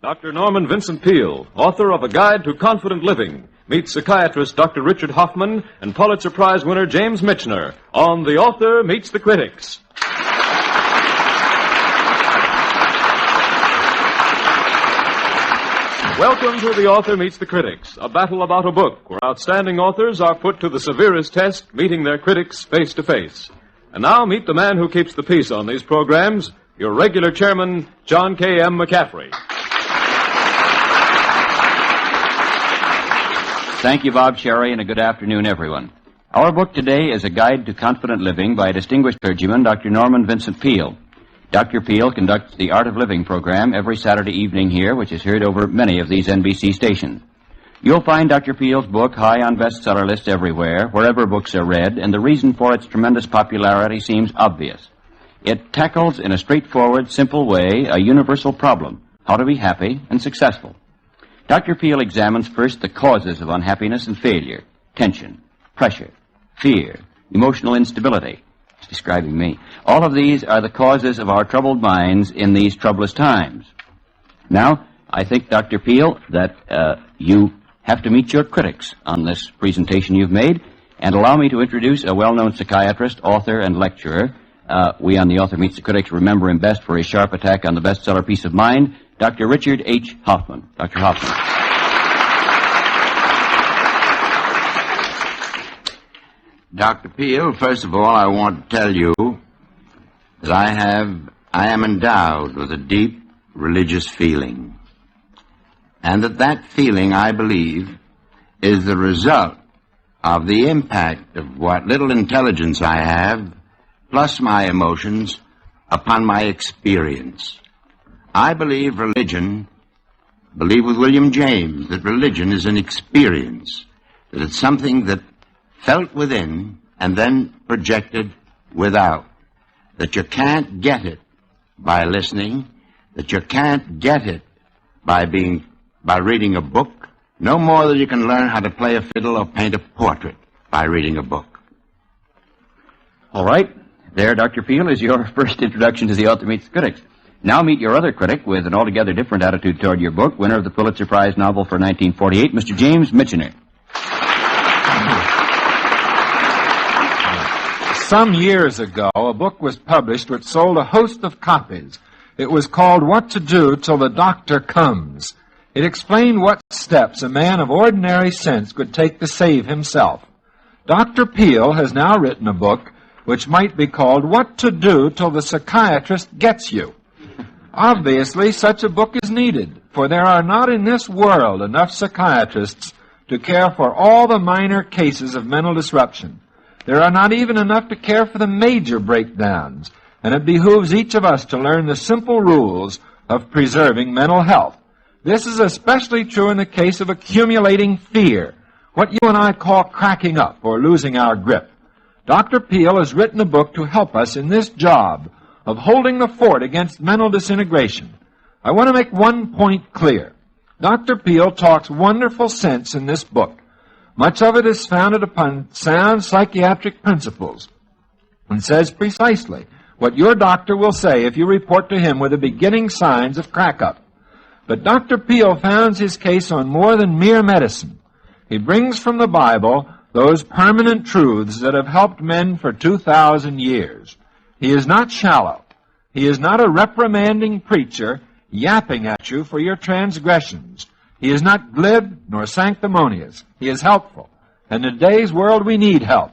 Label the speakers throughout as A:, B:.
A: Dr. Norman Vincent Peale, author of A Guide to Confident Living, meets psychiatrist Dr. Richard Hoffman and Pulitzer Prize winner James Michener on The Author Meets the Critics. Welcome to The Author Meets the Critics, a battle about a book where outstanding authors are put to the severest test, meeting their critics face to face. And now meet the man who keeps the peace on these programs, your regular chairman, John K. M. McCaffery.
B: Thank you, Bob Sherry, and a good afternoon, everyone. Our book today is A Guide to Confident Living by distinguished clergyman Dr. Norman Vincent Peale. Dr. Peale conducts the Art of Living program every Saturday evening here, which is heard over many of these NBC stations. You'll find Dr. Peale's book high on bestseller lists everywhere, wherever books are read, and the reason for its tremendous popularity seems obvious. It tackles in a straightforward, simple way a universal problem, how to be happy and successful. Dr. Peale examines first the causes of unhappiness and failure, tension, pressure, fear, emotional instability. It's describing me. All of these are the causes of our troubled minds in these troublous times. Now, I think, Dr. Peale, that you have to meet your critics on this presentation you've made, and allow me to introduce a well-known psychiatrist, author, and lecturer. We on The Author Meets the Critics remember him best for his sharp attack on the bestseller Peace of Mind, Dr. Richard H. Hoffman. Dr. Hoffman.
C: Dr. Peale, first of all, I want to tell you that I am endowed with a deep religious feeling. And that feeling, I believe, is the result of the impact of what little intelligence I have, plus my emotions, upon my experience. I believe with William James, that religion is an experience, that it's something that felt within and then projected without, that you can't get it by listening, that you can't get it by reading a book, no more than you can learn how to play a fiddle or paint a portrait by reading a book.
B: All right. There, Dr. Peale, is your first introduction to The Author Meets the Critics. Now meet your other critic with an altogether different attitude toward your book, winner of the Pulitzer Prize novel for 1948, Mr. James Michener.
D: Some years ago, a book was published which sold a host of copies. It was called What to Do Till the Doctor Comes. It explained what steps a man of ordinary sense could take to save himself. Dr. Peale has now written a book which might be called What to Do Till the Psychiatrist Gets You. Obviously, such a book is needed, for there are not in this world enough psychiatrists to care for all the minor cases of mental disruption. There are not even enough to care for the major breakdowns, and it behooves each of us to learn the simple rules of preserving mental health. This is especially true in the case of accumulating fear, what you and I call cracking up or losing our grip. Dr. Peale has written a book to help us in this job of holding the fort against mental disintegration. I want to make one point clear. Dr. Peale talks wonderful sense in this book. Much of it is founded upon sound psychiatric principles and says precisely what your doctor will say if you report to him with the beginning signs of crack-up. But Dr. Peale founds his case on more than mere medicine. He brings from the Bible those permanent truths that have helped men for 2,000 years. He is not shallow. He is not a reprimanding preacher yapping at you for your transgressions. He is not glib nor sanctimonious. He is helpful. And in today's world, we need help.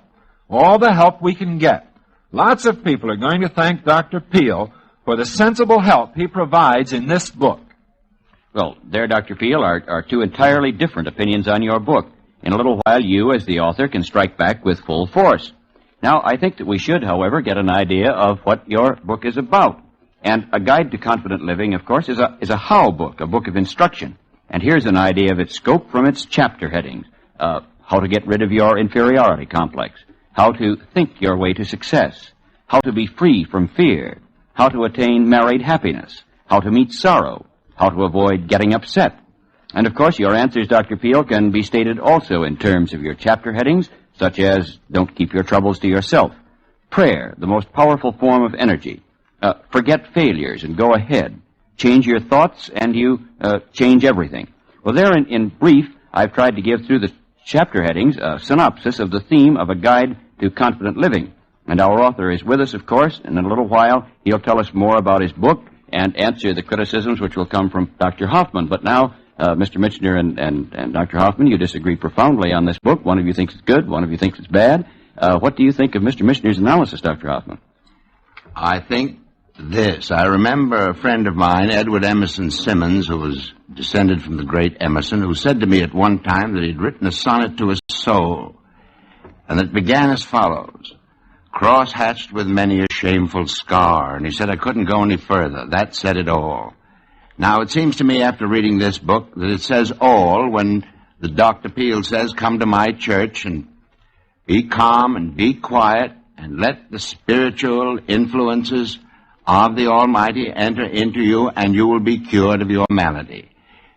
D: All the help we can get. Lots of people are going to thank Dr. Peale for the sensible help he provides in this book.
B: Well, there, Dr. Peale, are two entirely different opinions on your book. In a little while, you, as the author, can strike back with full force. Now, I think that we should, however, get an idea of what your book is about. And A Guide to Confident Living, of course, is a how book, a book of instruction. And here's an idea of its scope from its chapter headings. How to get rid of your inferiority complex. How to think your way to success. How to be free from fear. How to attain married happiness. How to meet sorrow. How to avoid getting upset. And, of course, your answers, Dr. Peale, can be stated also in terms of your chapter headings, such as don't keep your troubles to yourself. Prayer, the most powerful form of energy. Forget failures and go ahead. change your thoughts and you change everything. Well, there in brief, I've tried to give through the chapter headings a synopsis of the theme of A Guide to Confident Living. And our author is with us, of course. In a little while, he'll tell us more about his book and answer the criticisms which will come from Dr. Hoffman. But now, Mr. Michener and Dr. Hoffman, you disagree profoundly on this book. One of you thinks it's good, one of you thinks it's bad. What do you think of Mr. Michener's analysis, Dr. Hoffman?
C: I think this. I remember a friend of mine, Edward Emerson Simmons, who was descended from the great Emerson, who said to me at one time that he'd written a sonnet to his soul, and it began as follows: cross-hatched with many a shameful scar. And he said I couldn't go any further. That said it all. Now, it seems to me after reading this book that it says all when the Dr. Peale says, come to my church and be calm and be quiet and let the spiritual influences of the Almighty enter into you, and you will be cured of your malady.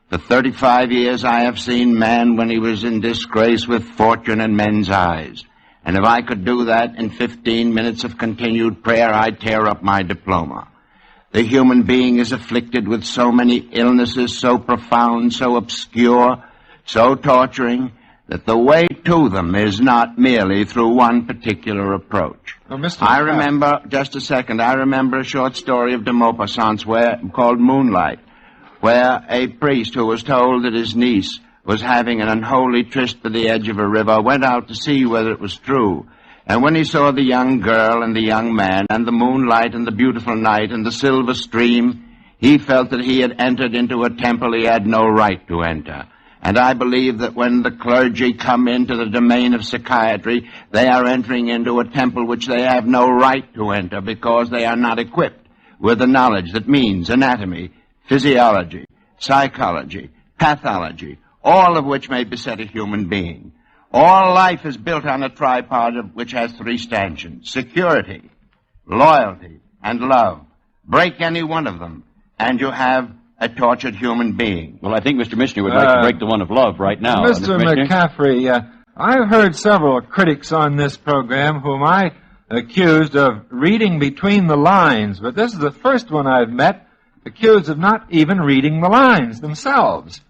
C: For 35 years I have seen man when he was in disgrace with fortune in men's eyes. And if I could do that in 15 minutes of continued prayer, I'd tear up my diploma. The human being is afflicted with so many illnesses, so profound, so obscure, so torturing, that the way to them is not merely through one particular approach. I remember, just a second, I remember a short story of de Maupassant's called Moonlight, where a priest who was told that his niece was having an unholy tryst by the edge of a river went out to see whether it was true. And when he saw the young girl and the young man and the moonlight and the beautiful night and the silver stream, he felt that he had entered into a temple he had no right to enter. And I believe that when the clergy come into the domain of psychiatry, they are entering into a temple which they have no right to enter because they are not equipped with the knowledge that means anatomy, physiology, psychology, pathology, all of which may beset a human being. All life is built on a tripod which has three stanchions: security, loyalty, and love. Break any one of them, and you have a tortured human being.
B: Well, I think Mr. Michener would like to break the one of love right now.
D: Mr. McCaffery, I've heard several critics on this program whom I accused of reading between the lines, but this is the first one I've met accused of not even reading the lines themselves.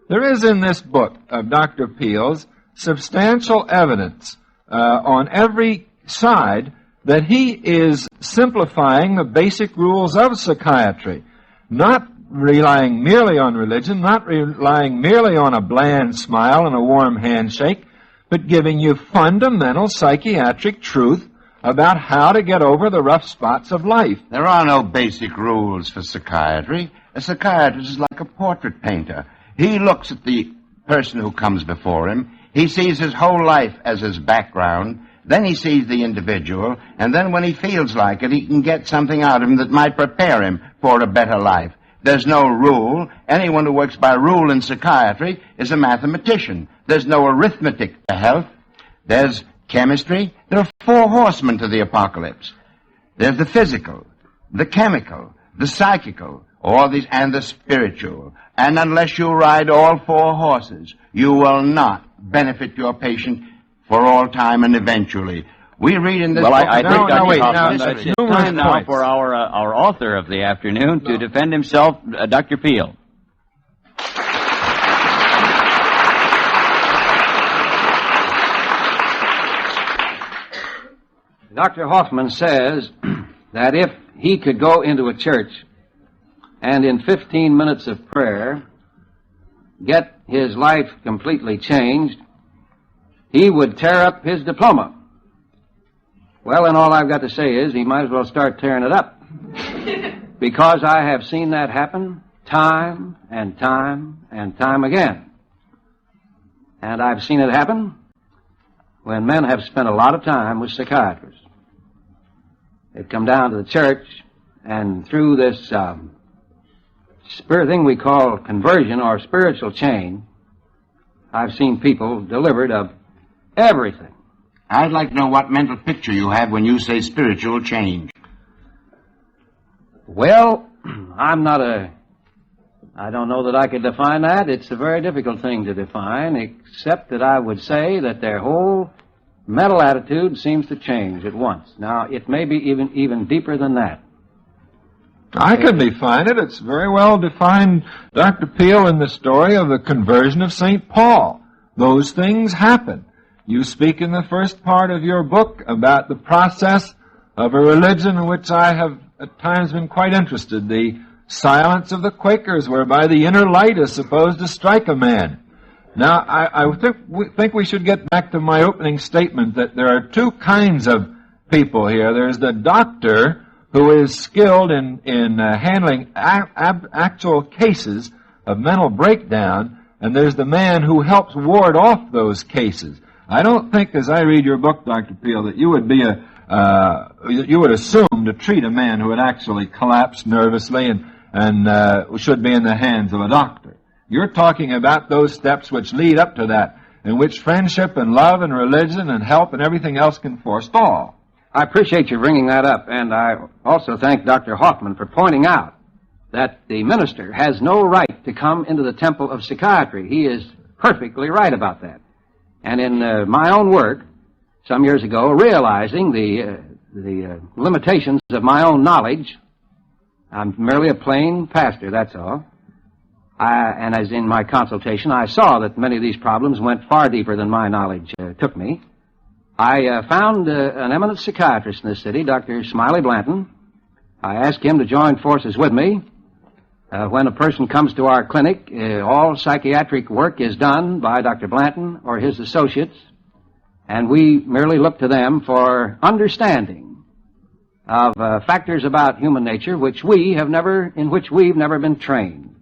D: There is in this book of Dr. Peale's substantial evidence on every side that he is simplifying the basic rules of psychiatry, not relying merely on religion, not relying merely on a bland smile and a warm handshake, but giving you fundamental psychiatric truth about how to get over the rough spots of life.
C: There are no basic rules for psychiatry. A psychiatrist is like a portrait painter. He looks at the person who comes before him. He sees his whole life as his background. Then he sees the individual. And then when he feels like it, he can get something out of him that might prepare him for a better life. There's no rule. Anyone who works by rule in psychiatry is a mathematician. There's no arithmetic to health. There's chemistry. There are four horsemen to the apocalypse. There's the physical, the chemical, the psychical, all these, and the spiritual. And unless you ride all four horses, you will not benefit your patient for all time and eventually. We read in this book...
B: I think, Dr. Hoffman,
D: it's
B: time now for our author of the afternoon to defend himself, Dr. Peale.
E: Dr. Hoffman says that if he could go into a church and in 15 minutes of prayer get his life completely changed, he would tear up his diploma. Well, then all I've got to say is he might as well start tearing it up. Because I have seen that happen time and time and time again. And I've seen it happen when men have spent a lot of time with psychiatrists. They've come down to the church, and through this thing we call conversion or spiritual chain, I've seen people delivered of everything.
C: I'd like to know what mental picture you have when you say spiritual change.
E: Well, I don't know that I could define that. It's a very difficult thing to define, except that I would say that their whole mental attitude seems to change at once. Now, it may be even deeper than that.
D: I can define it. It's very well defined, Dr. Peale, in the story of the conversion of St. Paul. Those things happen. You speak in the first part of your book about the process of a religion in which I have at times been quite interested, the silence of the Quakers, whereby the inner light is supposed to strike a man. Now, I think we should get back to my opening statement that there are two kinds of people here. There's the doctor who is skilled in handling actual cases of mental breakdown, and there's the man who helps ward off those cases. I don't think, as I read your book, Dr. Peale, that you would be you would assume to treat a man who had actually collapsed nervously and should be in the hands of a doctor. You're talking about those steps which lead up to that, in which friendship and love and religion and help and everything else can forestall.
E: I appreciate you bringing that up, and I also thank Dr. Hoffman for pointing out that the minister has no right to come into the temple of psychiatry. He is perfectly right about that. And in my own work, some years ago, realizing the limitations of my own knowledge, I'm merely a plain pastor, that's all. And as in my consultation, I saw that many of these problems went far deeper than my knowledge took me. I found an eminent psychiatrist in this city, Dr. Smiley Blanton. I asked him to join forces with me. When a person comes to our clinic, all psychiatric work is done by Dr. Blanton or his associates, and we merely look to them for understanding of factors about human nature in which we've never been trained.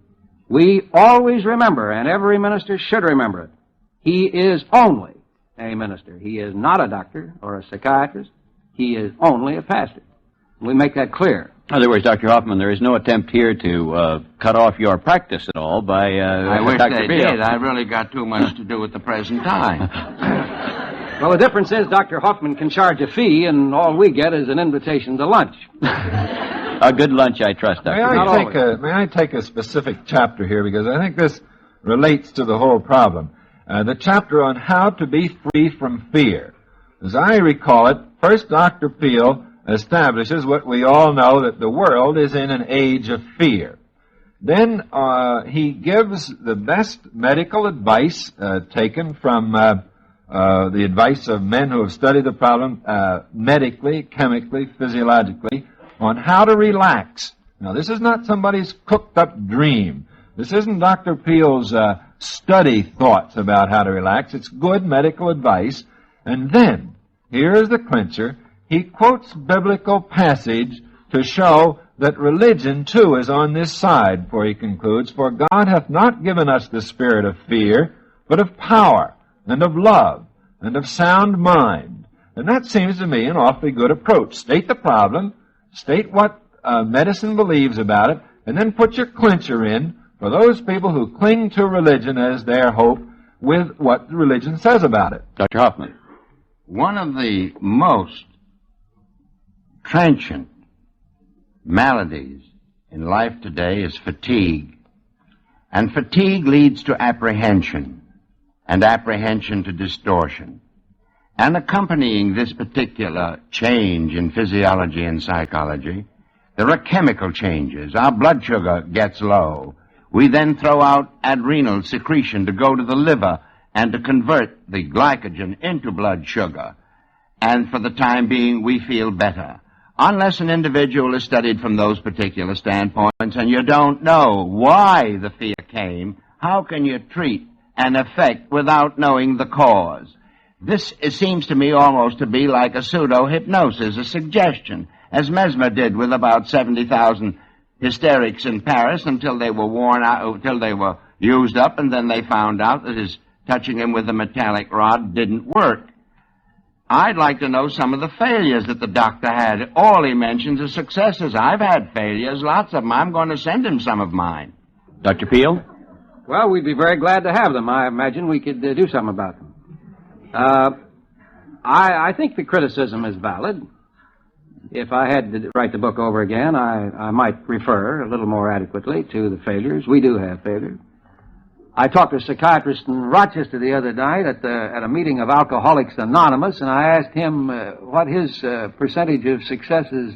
E: We always remember, and every minister should remember it, he is only a minister. He is not a doctor or a psychiatrist. He is only a pastor. We make that clear.
B: In other words, Dr. Hoffman, there is no attempt here to cut off your practice at all by
C: I wish
B: Dr.
C: they
B: Peale.
C: did. I really got too much to do with the present time.
E: Well, the difference is Dr. Hoffman can charge a fee, and all we get is an invitation to lunch.
B: A good lunch, I trust, Dr. Peale.
D: May I take a specific chapter here, because I think this relates to the whole problem. The chapter on how to be free from fear. As I recall it, first Dr. Peale establishes what we all know, that the world is in an age of fear. Then he gives the best medical advice taken from the advice of men who have studied the problem medically, chemically, physiologically, on how to relax. Now, this is not somebody's cooked-up dream. This isn't Dr. Peale's study thoughts about how to relax. It's good medical advice. And then, here is the clincher, he quotes biblical passage to show that religion, too, is on this side, for he concludes, "For God hath not given us the spirit of fear, but of power, and of love, and of sound mind." And that seems to me an awfully good approach. State the problem, state what medicine believes about it, and then put your clincher in for those people who cling to religion as their hope with what religion says about it.
B: Dr. Hoffman.
C: One of the most trenchant maladies in life today is fatigue. And fatigue leads to apprehension, and apprehension to distortion. And accompanying this particular change in physiology and psychology, there are chemical changes. Our blood sugar gets low. We then throw out adrenal secretion to go to the liver and to convert the glycogen into blood sugar. And for the time being, we feel better. Unless an individual is studied from those particular standpoints and you don't know why the fear came, how can you treat an effect without knowing the cause? This seems to me almost to be like a pseudo-hypnosis, a suggestion, as Mesmer did with about 70,000 hysterics in Paris until they were worn out, until they were used up, and then they found out that his touching him with a metallic rod didn't work. I'd like to know some of the failures that the doctor had. All he mentions are successes. I've had failures, lots of them. I'm going to send him some of mine.
B: Dr. Peale?
E: Well, we'd be very glad to have them. I imagine we could do something about them. I think the criticism is valid. If I had to write the book over again, I might refer a little more adequately to the failures. We do have failures. I talked to a psychiatrist in Rochester the other night at a meeting of Alcoholics Anonymous, and I asked him what his percentage of successes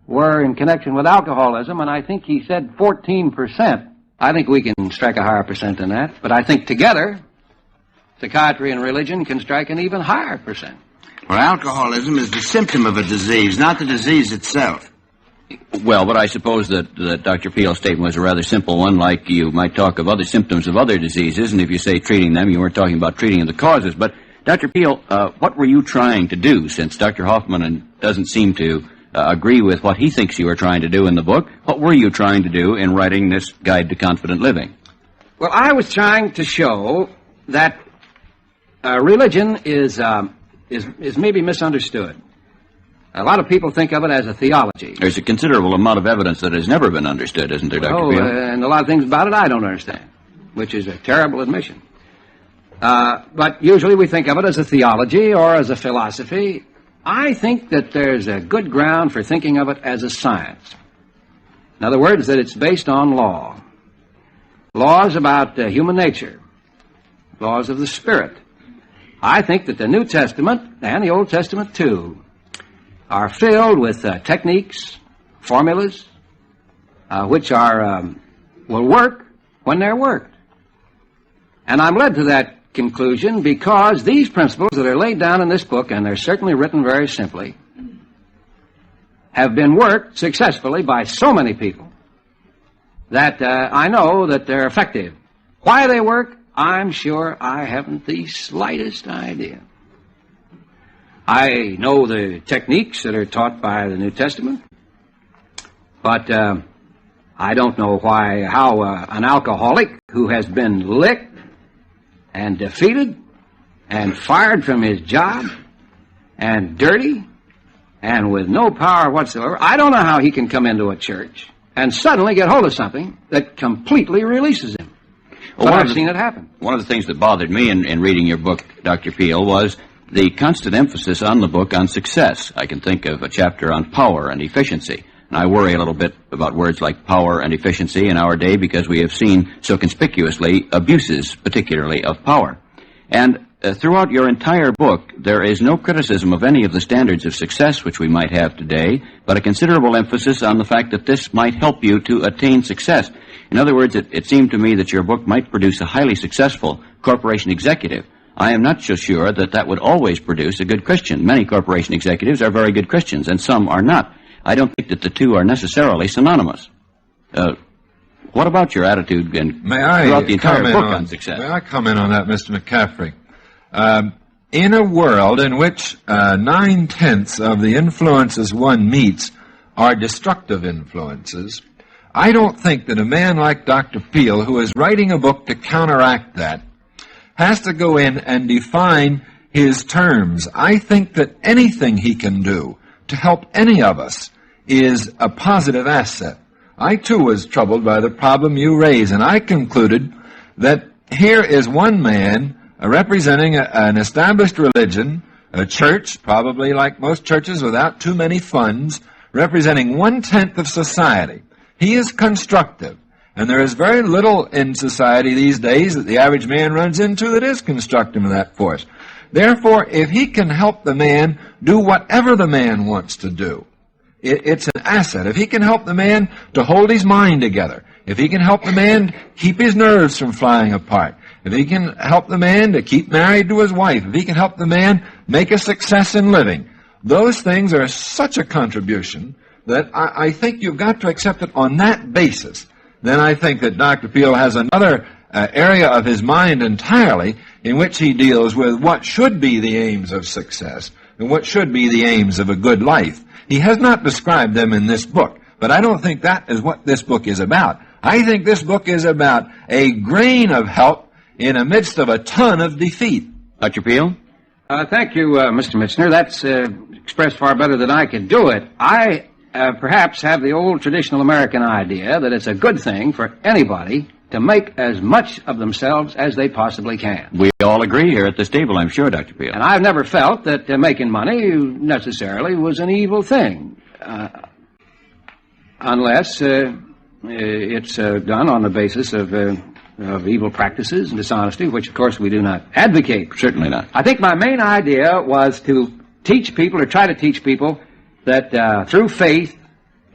E: were in connection with alcoholism, and I think he said 14%. I think we can strike a higher percent than that, but I think together, psychiatry and religion can strike an even higher percent.
C: Well, alcoholism is the symptom of a disease, not the disease itself.
B: Well, but I suppose that Dr. Peale's statement was a rather simple one, like you might talk of other symptoms of other diseases, and if you say treating them, you weren't talking about treating the causes. But, Dr. Peale, what were you trying to do, since Dr. Hoffman doesn't seem to agree with what he thinks you were trying to do in the book? What were you trying to do in writing this Guide to Confident Living?
E: Well, I was trying to show that religion is maybe misunderstood. A lot of people think of it as a theology.
B: There's a considerable amount of evidence that has never been understood, isn't there, Dr. Peale?
E: And a lot of things about it I don't understand, which is a terrible admission. But usually we think of it as a theology or as a philosophy. I think that there's a good ground for thinking of it as a science. In other words, that it's based on law. Laws about human nature. Laws of the Spirit. I think that the New Testament, and the Old Testament too, are filled with techniques, formulas, which will work when they're worked. And I'm led to that conclusion because these principles that are laid down in this book, and they're certainly written very simply, have been worked successfully by so many people that I know that they're effective. Why they work, I'm sure I haven't the slightest idea. I know the techniques that are taught by the New Testament, but I don't know how an alcoholic who has been licked and defeated and fired from his job and dirty and with no power whatsoever, I don't know how he can come into a church and suddenly get hold of something that completely releases him. Well, I've seen it happen.
B: One of the things that bothered me in reading your book, Dr. Peale, was the constant emphasis on the book on success. I can think of a chapter on power and efficiency. And I worry a little bit about words like power and efficiency in our day because we have seen so conspicuously abuses, particularly of power. And throughout your entire book, there is no criticism of any of the standards of success which we might have today, but a considerable emphasis on the fact that this might help you to attain success. In other words, it seemed to me that your book might produce a highly successful corporation executive. I am not so sure that would always produce a good Christian. Many corporation executives are very good Christians, and some are not. I don't think that the two are necessarily synonymous. What about your attitude throughout the entire book on success?
D: May I comment on that, Mr. McCaffery? In a world in which 9/10 of the influences one meets are destructive influences, I don't think that a man like Dr. Peale, who is writing a book to counteract that, has to go in and define his terms. I think that anything he can do to help any of us is a positive asset. I, too, was troubled by the problem you raise, and I concluded that here is one man representing an established religion, a church, probably like most churches without too many funds, representing 1/10 of society. He is constructive. And there is very little in society these days that the average man runs into that is constructive in that force. Therefore, if he can help the man do whatever the man wants to do, it's an asset. If he can help the man to hold his mind together, if he can help the man keep his nerves from flying apart, if he can help the man to keep married to his wife, if he can help the man make a success in living, those things are such a contribution that I think you've got to accept it on that basis. Then I think that Dr. Peale has another area of his mind entirely in which he deals with what should be the aims of success and what should be the aims of a good life. He has not described them in this book, but I don't think that is what this book is about. I think this book is about a grain of help in the midst of a ton of defeat.
B: Dr. Peale?
E: Thank you, Mr. Michener. That's expressed far better than I can do it. I perhaps have the old traditional American idea that it's a good thing for anybody to make as much of themselves as they possibly can.
B: We all agree here at this table, I'm sure, Dr. Peale.
E: And I've never felt that making money necessarily was an evil thing, unless it's done on the basis of evil practices and dishonesty, which, of course, we do not advocate.
B: Certainly not.
E: I think my main idea was to teach people, or try to teach people, that through faith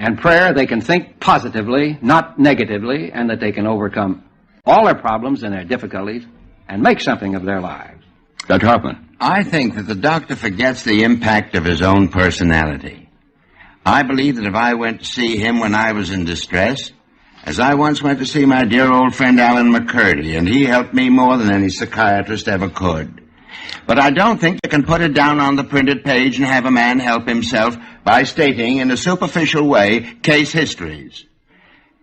E: and prayer, they can think positively, not negatively, and that they can overcome all their problems and their difficulties and make something of their lives.
B: Dr. Hoffman.
C: I think that the doctor forgets the impact of his own personality. I believe that if I went to see him when I was in distress, as I once went to see my dear old friend Alan McCurdy, and he helped me more than any psychiatrist ever could. But I don't think you can put it down on the printed page and have a man help himself by stating in a superficial way case histories.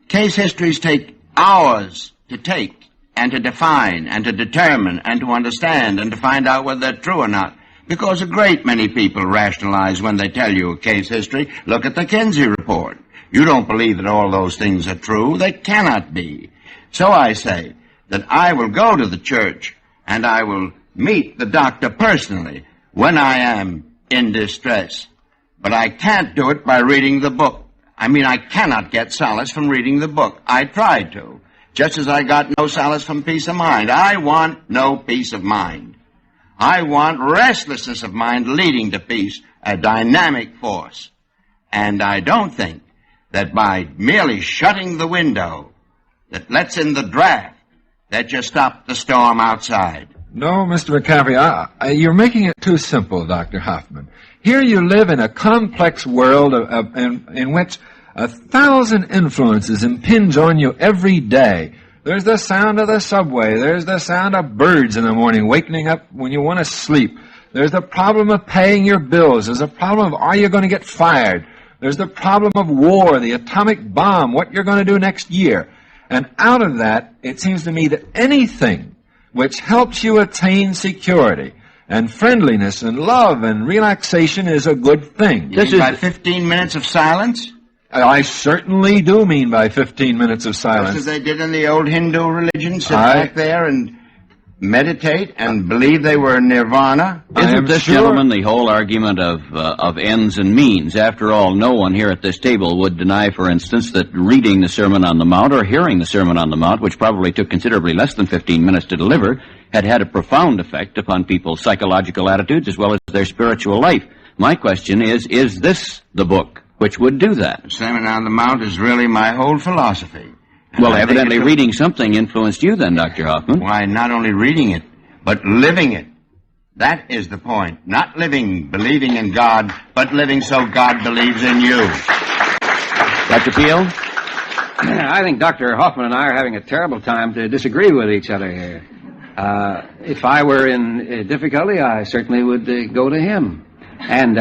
C: Case histories take hours to take and to define and to determine and to understand and to find out whether they're true or not. Because a great many people rationalize when they tell you a case history. Look at the Kinsey report. You don't believe that all those things are true. They cannot be. So I say that I will go to the church and I will meet the doctor personally when I am in distress. But I can't do it by reading the book. I cannot get solace from reading the book. I tried to, just as I got no solace from peace of mind. I want no peace of mind. I want restlessness of mind leading to peace, a dynamic force. And I don't think that by merely shutting the window that lets in the draft, that you stop the storm outside.
D: No, Mr. McCaffery, you're making it too simple, Dr. Hoffman. Here you live in a complex world in which 1,000 influences impinge on you every day. There's the sound of the subway. There's the sound of birds in the morning waking up when you want to sleep. There's the problem of paying your bills. There's the problem of are you going to get fired. There's the problem of war, the atomic bomb, what you're going to do next year. And out of that, it seems to me that anything which helps you attain security and friendliness and love and relaxation is a good thing.
C: You mean by 15 minutes of silence?
D: I certainly do mean by 15 minutes of silence.
C: Just as they did in the old Hindu religion, sit back there and meditate and believe they were nirvana.
B: Isn't this, gentlemen, the whole argument of ends and means? After all, no one here at this table would deny, for instance, that reading the Sermon on the Mount or hearing the Sermon on the Mount, which probably took considerably less than 15 minutes to deliver, had a profound effect upon people's psychological attitudes as well as their spiritual life. My question is this the book which would do that?
C: The Sermon on the Mount is really my whole philosophy.
B: Well, evidently reading something influenced you then, Dr. Hoffman.
C: Why, not only reading it, but living it. That is the point. Not living, believing in God, but living so God believes in you.
B: Dr. Peale?
E: I think Dr. Hoffman and I are having a terrible time to disagree with each other here. If I were in difficulty, I certainly would go to him. And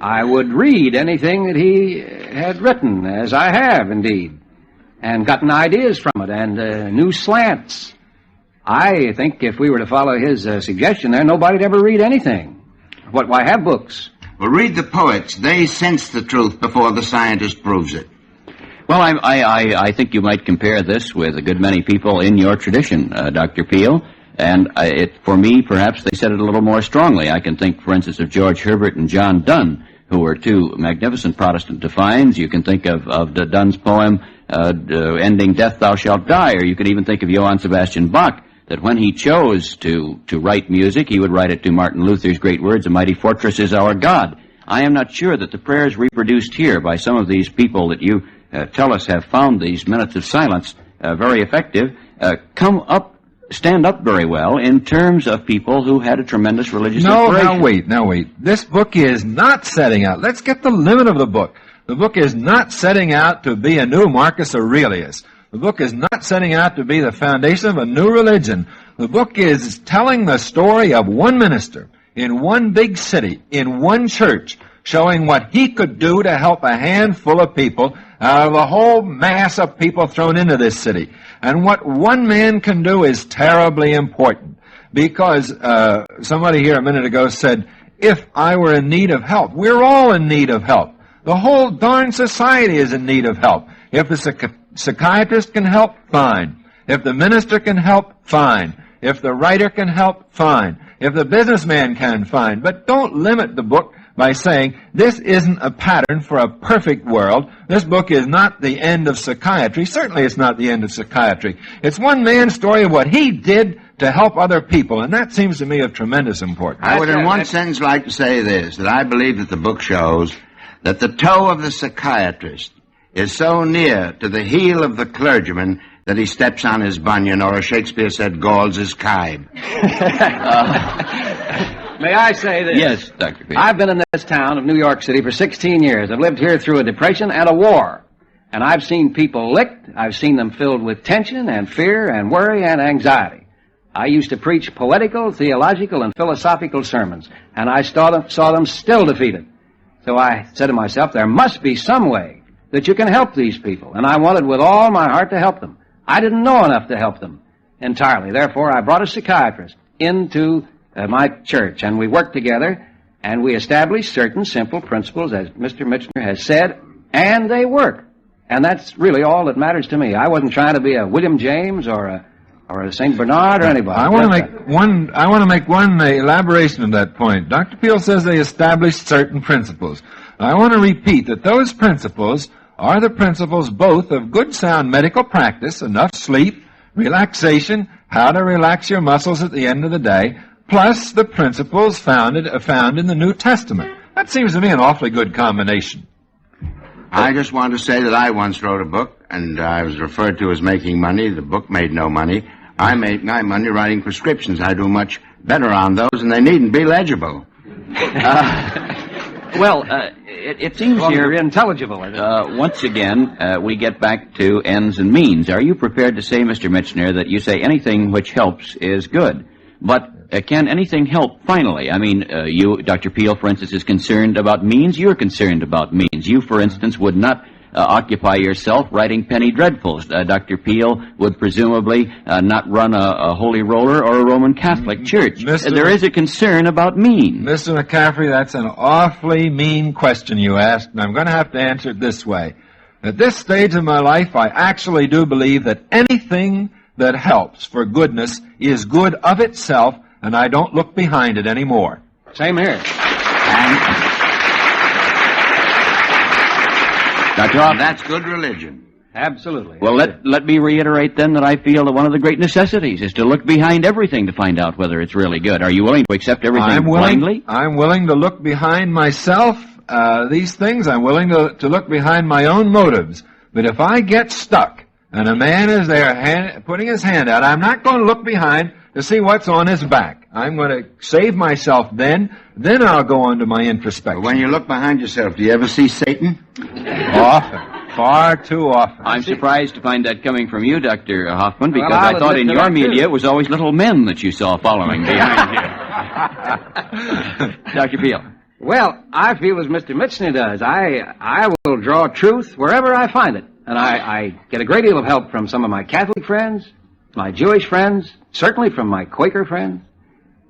E: I would read anything that he had written, as I have, indeed, and gotten ideas from it and new slants. I think if we were to follow his suggestion there, nobody'd ever read anything. Why have books?
C: Well, read the poets. They sense the truth before the scientist proves it.
B: Well, I think you might compare this with a good many people in your tradition, Dr. Peale. And for me, perhaps they said it a little more strongly. I can think, for instance, of George Herbert and John Donne, who were two magnificent Protestant divines. You can think of Donne's poem, Ending Death Thou Shalt Die, or you could even think of Johann Sebastian Bach, that when he chose to write music, he would write it to Martin Luther's great words, "A mighty fortress is our God." I am not sure that the prayers reproduced here by some of these people that you tell us have found these minutes of silence very effective, stand up very well in terms of people who had a tremendous religious inspiration.
D: Now wait. This book is not setting out. Let's get the limit of the book. The book is not setting out to be a new Marcus Aurelius. The book is not setting out to be the foundation of a new religion. The book is telling the story of one minister in one big city, in one church, showing what he could do to help a handful of people out of the whole mass of people thrown into this city. And what one man can do is terribly important, because somebody here a minute ago said, if I were in need of help, we're all in need of help. The whole darn society is in need of help. If the psychiatrist can help, fine. If the minister can help, fine. If the writer can help, fine. If the businessman can, fine. But don't limit the book by saying, this isn't a pattern for a perfect world. This book is not the end of psychiatry. Certainly it's not the end of psychiatry. It's one man's story of what he did to help other people, and that seems to me of tremendous importance.
C: I would in one sentence like to say this, that I believe that the book shows that the toe of the psychiatrist is so near to the heel of the clergyman that he steps on his bunion, or as Shakespeare said, galls his kibe.
E: May I say this?
B: Yes, Dr. Peale.
E: I've been in this town of New York City for 16 years. I've lived here through a depression and a war. And I've seen people licked. I've seen them filled with tension and fear and worry and anxiety. I used to preach poetical, theological, and philosophical sermons, and I saw them still defeated. So I said to myself, there must be some way that you can help these people, and I wanted with all my heart to help them. I didn't know enough to help them entirely. Therefore, I brought a psychiatrist into my church, and we worked together, and we established certain simple principles, as Mr. Michener has said, and they work. And that's really all that matters to me. I wasn't trying to be a William James or a St. Bernard or anybody.
D: I want to make one elaboration of that point. Dr. Peale says they established certain principles. I want to repeat that those principles are the principles both of good sound medical practice, enough sleep, relaxation, how to relax your muscles at the end of the day, plus the principles found in the New Testament. That seems to me an awfully good combination.
C: I just want to say that I once wrote a book, and I was referred to as making money. The book made no money. I made my money writing prescriptions. I do much better on those, and they needn't be legible.
B: It seems here
E: intelligible.
B: once again, we get back to ends and means. Are you prepared to say, Mr. Michener, that you say anything which helps is good? But can anything help finally? I mean, you, Dr. Peale, for instance, is concerned about means. You're concerned about means. You, for instance, would not occupy yourself writing penny dreadfuls. Dr. Peale would presumably not run a holy roller or a Roman Catholic church. There is a concern about means.
D: Mr. McCaffery, that's an awfully mean question you asked, and I'm going to have to answer it this way. At this stage of my life, I actually do believe that anything that helps for goodness is good of itself, and I don't look behind it anymore.
E: Same here.
C: Dr. Hoffman, that's good religion.
E: Absolutely.
B: Well, let me reiterate then that I feel that one of the great necessities is to look behind everything to find out whether it's really good. Are you willing to accept everything blindly?
D: I'm willing to look behind myself, these things. I'm willing to look behind my own motives. But if I get stuck and a man is there putting his hand out, I'm not going to look behind to see what's on his back. I'm going to save myself then I'll go on to my introspection.
C: But when you look behind yourself, do you ever see Satan?
D: Often. Far too often.
B: I'm surprised to find that coming from you, Dr. Hoffman, because I thought in your media it was always little men that you saw following behind you. Dr. Peale.
E: Well, I feel as Mr. Michener does. I will draw truth wherever I find it. And I get a great deal of help from some of my Catholic friends, my Jewish friends, certainly from my Quaker friends.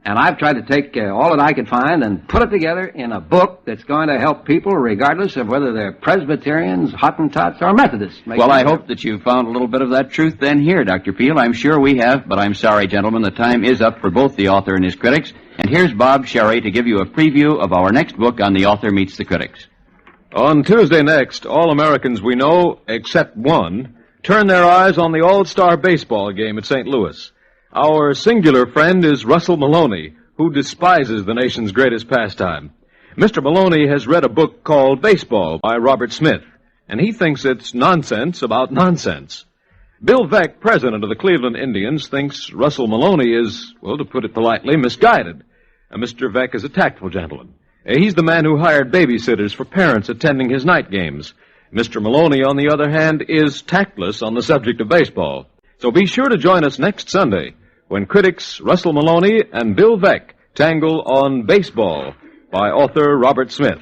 E: And I've tried to take all that I could find and put it together in a book that's going to help people regardless of whether they're Presbyterians, Hottentots, or Methodists.
B: Well, I hope that you found a little bit of that truth then here, Dr. Peale. I'm sure we have, but I'm sorry, gentlemen, the time is up for both the author and his critics. And here's Bob Sherry to give you a preview of our next book on The Author Meets the Critics.
A: On Tuesday next, all Americans we know, except one, turn their eyes on the All-Star baseball game at St. Louis. Our singular friend is Russell Maloney, who despises the nation's greatest pastime. Mr. Maloney has read a book called Baseball by Robert Smith, and he thinks it's nonsense about nonsense. Bill Veeck, president of the Cleveland Indians, thinks Russell Maloney is, well, to put it politely, misguided. Mr. Veeck is a tactful gentleman. He's the man who hired babysitters for parents attending his night games. Mr. Maloney, on the other hand, is tactless on the subject of baseball. So be sure to join us next Sunday when critics Russell Maloney and Bill Veeck tangle on Baseball by author Robert Smith.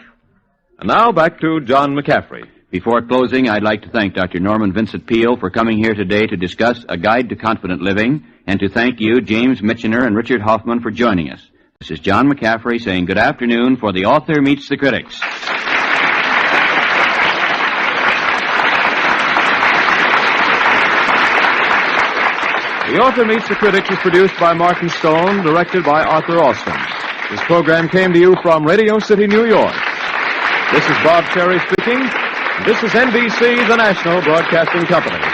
A: And now back to John McCaffery.
B: Before closing, I'd like to thank Dr. Norman Vincent Peale for coming here today to discuss A Guide to Confident Living, and to thank you, James Michener and Richard Hoffman, for joining us. This is John McCaffery saying good afternoon for The Author Meets the Critics.
A: The Author Meets the Critics is produced by Martin Stone, directed by Arthur Austin. This program came to you from Radio City, New York. This is Bob Cherry speaking. This is NBC, the National Broadcasting Company.